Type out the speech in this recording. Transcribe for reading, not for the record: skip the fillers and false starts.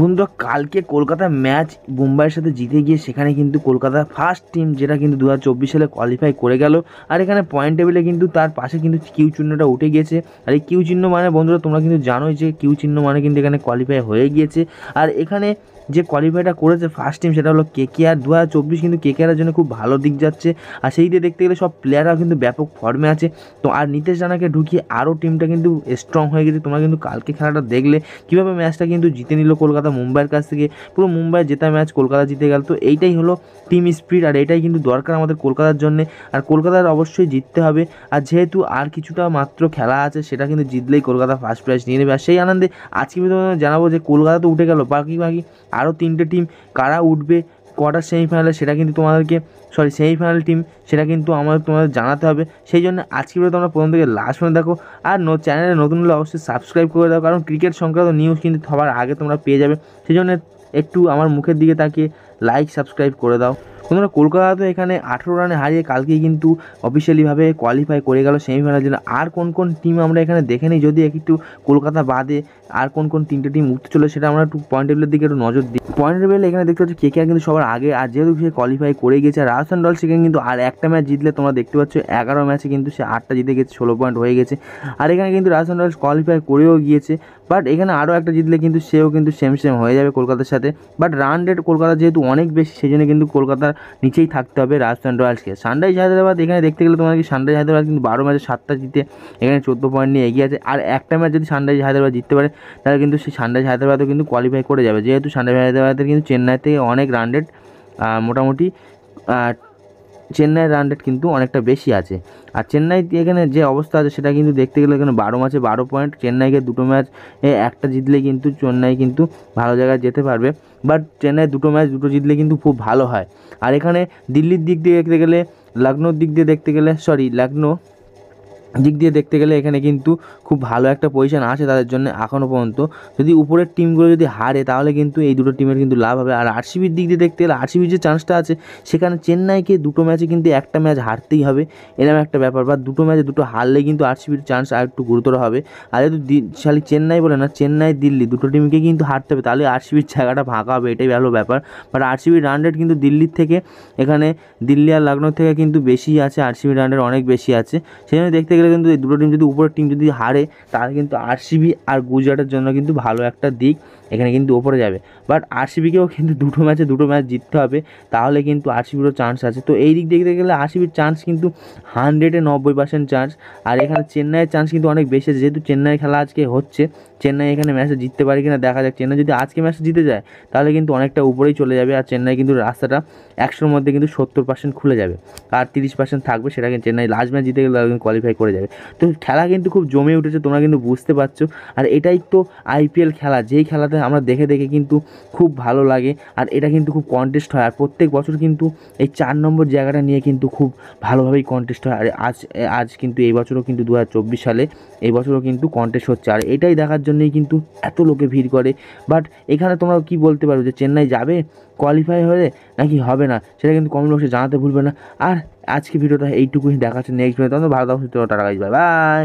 বন্ধুরা কালকে কলকাতা ম্যাচ মুম্বাইয়ের সাথে জিতে গিয়ে সেখানে কিন্তু কলকাতা ফার্স্ট টিম যেটা কিন্তু 2024 সালে কোয়ালিফাই করে গেল। আর এখানে পয়েন্ট টেবিলে কিন্তু তার পাশে কিন্তু কিউ চিহ্নটা উঠে গিয়েছে। আর এই কিউ চিহ্ন মানে বন্ধুরা তোমরা কিন্তু জানোই যে কিউ চিহ্ন মানে কিন্তু এখানে কোয়ালিফাই হয়ে গিয়েছে। আর এখানে যে কোয়ালিফাইটা করেছে ফার্স্ট টিম সেটা হলো কেকেআর। 2024 কিন্তু কেকেআরের জন্য খুব ভালো দিক যাচ্ছে। আর সেই দিয়ে দেখতে গেলে সব প্লেয়াররাও কিন্তু ব্যাপক ফর্মে আছে। তো আর নিতেশ রানাকে ঢুকিয়ে আরও টিমটা কিন্তু স্ট্রং হয়ে গেছে। তোমরা কিন্তু কালকে খেলাটা দেখলে কীভাবে ম্যাচটা কিন্তু জিতে নিল কলকাতা মুম্বাইয়ের কাছ থেকে। পুরো মুম্বাই জেতা ম্যাচ কলকাতা জিতে গেল। তো এইটাই হলো টিম স্পিরিট, আর এটাই কিন্তু দরকার আমাদের কলকাতার জন্যে। আর কলকাতার অবশ্যই জিততে হবে। আর যেহেতু আর কিছুটা মাত্র খেলা আছে সেটা কিন্তু জিতলেই কলকাতা ফার্স্ট প্রাইজ নিয়ে নেবে। আর সেই আনন্দে আজকে জানাবো যে কলকাতা তো উঠে গেল, বাকি আরও 3টে টিম কারা উঠবে কোয়ার্টার সেমিফাইনালে সেটা কিন্তু সেমিফাইনাল টিম সেটা কিন্তু তোমাদের জানাতে হবে। সেই জন্য আজকে ভিডিও তোমরা প্রথম থেকে লাস্ট পর্যন্ত দেখো। আর চ্যানেলে নতুন হলে অবশ্যই সাবস্ক্রাইব করে দাও, কারণ ক্রিকেট সংক্রান্ত নিউজ কিন্তু সবার আগে তোমরা পেয়ে যাবে। সেই জন্য একটু আমার মুখের দিকে তাকিয়ে লাইক সাবস্ক্রাইব করে দাও। বন্ধুরা কলকাতা তো এখানে 18 রানে হারিয়ে কালকেই কিন্তু অফিসিয়ালিভাবে কোয়ালিফাই করে গেল সেমিফাইনালের জন্য। আর কোন কোন টিম আমরা এখানে দেখে নিই, যদি একটু কলকাতা বাদে আর কোন কোন 3টে টিম উঠতে চলে সেটা আমরা একটু পয়েন্ট টেবিলের দিকে একটু নজর দিই। পয়েন্ট টেবিলে এখানে দেখতে পাচ্ছি কেকেআর কিন্তু সবার আগে, আর যেহেতু সে কোয়ালিফাই করে গেছে। আর রাজস্থান রয়্যালস সেখানে কিন্তু আর একটা ম্যাচ জিতলে তোমরা দেখতে পাচ্ছ 11 ম্যাচে কিন্তু সে 8টা জিতে গেছে, 16 পয়েন্ট হয়ে গেছে। আর এখানে কিন্তু রাজস্থান রয়্যালস কোয়ালিফাই করেও গিয়েছে, বাট এখানে আরও একটা জিতলে কিন্তু সেও কিন্তু সেম হয়ে যাবে কলকাতার সাথে। বাট রান রেট কলকাতা যেহেতু অনেক বেশি সেই জন্য কিন্তু কলকাতার নিচেই থাকতে হবে রাজস্থান রয়্যালসকে। সানরাইজ হায়দ্রাবাদ এখানে দেখতে গেলে তোমার কি সানরাইজ হায়দ্রাবাদ কিন্তু 12 ম্যাচে 7টা জিতে এখানে 14 পয়েন্ট নিয়ে এগিয়ে আছে। আর একটা ম্যাচ যদি সানরাইজ হায়দ্রাবাদ জিততে পারে তাহলে কিন্তু সেই সানরাইজ হায়দ্রাবাদও কিন্তু কোয়ালিফাই করে যাবে, যেহেতু সানরাইজ হায়দ্রাবাদের কিন্তু চেন্নাই থেকে অনেক রান রেট মোটামুটি চেন্নাইয়ের রান রেট কিন্তু অনেকটা বেশি আছে। আর চেন্নাই এখানে যে অবস্থা আছে সেটা কিন্তু দেখতে গেলে এখানে 12 ম্যাচে 12 পয়েন্ট। চেন্নাইকে 2টো ম্যাচ একটা জিতলে কিন্তু চেন্নাই কিন্তু ভালো জায়গায় যেতে পারবে। বাট চেন্নাই 2টো ম্যাচ 2টো জিতলে কিন্তু খুব ভালো হয়। আর এখানে দিল্লির দিক দিয়ে দেখতে গেলে লখনৌর দিক দিয়ে দেখতে গেলে লখনৌ দিক দিয়ে দেখতে গেলে এখানে কিন্তু খুব ভালো একটা পজিশন আছে তাদের জন্য এখনও পর্যন্ত। যদি উপরের টিমগুলো যদি হারে তাহলে কিন্তু এই দুটো টিমের কিন্তু লাভ হবে। আর আরসিবির দিক দিয়ে দেখতে গেলে আরসিবির যে চান্সটা আছে সেখানে চেন্নাইকে 2টো ম্যাচে কিন্তু একটা ম্যাচ হারতেই হবে, এরকম একটা ব্যাপার। বা 2টো ম্যাচে 2টো হারলে কিন্তু আরসিবির চান্স আর একটু গুরুতর হবে। আর যেহেতু খালি চেন্নাই বলে না, চেন্নাই দিল্লি 2টো টিমকে কিন্তু হারতে হবে, তাহলে আরসিবির জায়গাটা ফাঁকা হবে, এটাই ভালো ব্যাপার। বাট আরসিবির রান রেট কিন্তু দিল্লির থেকে এখানে দিল্লি আর লখনৌ থেকে কিন্তু বেশি আছে, আরসিবির রান রেট অনেক বেশি আছে। সেই জন্য দেখতে গেলে কিন্তু এই দুটো টিম যদি উপরের টিম যদি হারে তাহলে কিন্তু আরসিবি আর গুজরাটের জন্য কিন্তু ভালো একটা দিক, এখানে কিন্তু ওপরে যাবে। বাট আরসিবিকেও কিন্তু 2টো ম্যাচে 2টো ম্যাচ জিততে হবে, তাহলে কিন্তু আরসিবিরও চান্স আছে। তো এই দিক দেখতে গেলে আরসিবির চান্স কিন্তু 100-এ 90% চান্স। আর এখানে চেন্নাইয়ের চান্স কিন্তু অনেক বেশি আছে, যেহেতু চেন্নাই খেলা আজকে হচ্ছে। চেন্নাই এখানে ম্যাচে জিততে পারে কিনা দেখা যাক। চেন্নাই যদি আজকে ম্যাচে জিতে যায় তাহলে কিন্তু অনেকটা উপরেই চলে যাবে। আর চেন্নাই কিন্তু রাস্তাটা 100-র মধ্যে কিন্তু 70% খুলে যাবে, আর 30% থাকবে, সেটা কিন্তু চেন্নাই লাস্ট ম্যাচ জিতে গেলে কোয়ালিফাই করে যাবে। তো খেলা কিন্তু খুব জমে উঠেছে, তোমরা কিন্তু বুঝতে পারছো। আর এটাই তো আইপিএল খেলা, যেই খেলাতে আমরা দেখে দেখে কিন্তু খুব ভালো লাগে। আর এটা কিন্তু খুব কন্টেস্ট হয়, আর প্রত্যেক বছর কিন্তু এই 4 নম্বর জায়গাটা নিয়ে কিন্তু খুব ভালোভাবেই কন্টেস্ট হয়। আর আজ কিন্তু এই বছরও কিন্তু 2024 সালে এই বছরও কিন্তু কন্টেস্ট হচ্ছে। আর এটাই দেখার জন্যই কিন্তু এত লোকে ভিড় করে। বাট এখানে তোমরা কি বলতে পারো যে চেন্নাই যাবে কোয়ালিফাই হয়ে নাকি হবে না, সেটা কিন্তু কমেন্ট বক্সে জানাতে ভুলবে না। আর আজকে ভিডিওটা এইটুকুই, দেখাচ্ছে নেক্সট ভিডিও। তখন ভালো থাকো, সুস্থ থাকো, টাটা গাইস, বাই বাই।